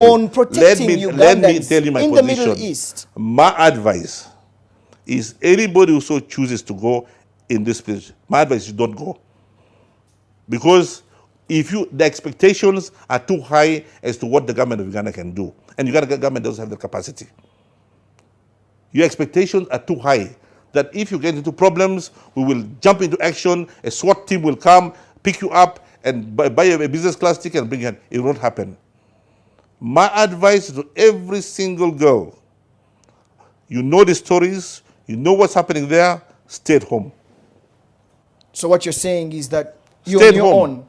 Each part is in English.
on protecting let me Ugandans tell you my in position. the Middle East. My advice is anybody who so chooses to go in this place, my advice is don't go. Because if the expectations are too high as to what the government of Uganda can do, and Uganda government doesn't have the capacity. Your expectations are too high, that if you get into problems, we will jump into action, a SWAT team will come, pick you up, and buy a business class ticket and bring you in. It won't happen. My advice to every single girl, you know the stories, you know what's happening there, stay at home. So what you're saying is that you're on your own.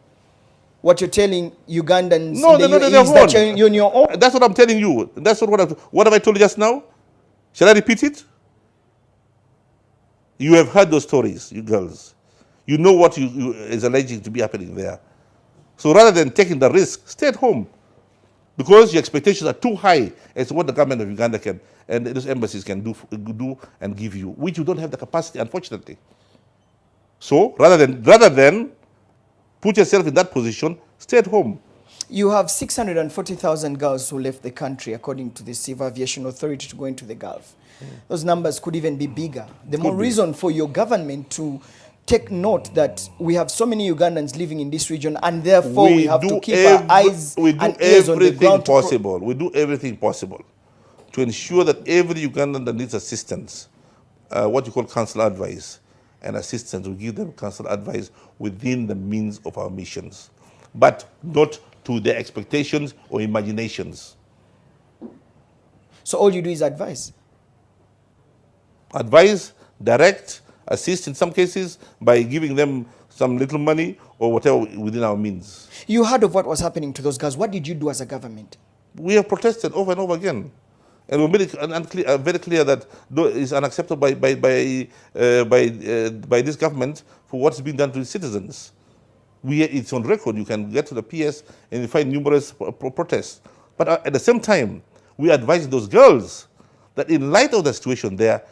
What you're telling Ugandans no, in the UAE is that you're on your own. That's what I'm telling you. That's what have I told you just now? Shall I repeat it? You have heard those stories, you girls. You know what is alleged to be happening there. So rather than taking the risk, stay at home. Because your expectations are too high as to what the government of Uganda can and those embassies can do and give you, which you don't have the capacity, unfortunately. So rather than put yourself in that position, stay at home. You have 640,000 girls who left the country, according to the Civil Aviation Authority, to go into the Gulf. Those numbers could even be bigger. The more reason for your government to take note that we have so many Ugandans living in this region, and therefore we have to keep our eyes and ears on the ground. We do everything possible to ensure that every Ugandan that needs assistance, what you call counsel advice and assistance, we give them counsel advice within the means of our missions, but not to their expectations or imaginations. So all you do is advise? Advise, direct, assist in some cases by giving them some little money or whatever within our means. You heard of what was happening to those girls. What did you do as a government? We have protested over and over again. And we made it very clear that it's unacceptable by this government for what's being done to its citizens. It's on record. You can get to the PS and you find numerous protests. But at the same time, we advise those girls that in light of the situation there,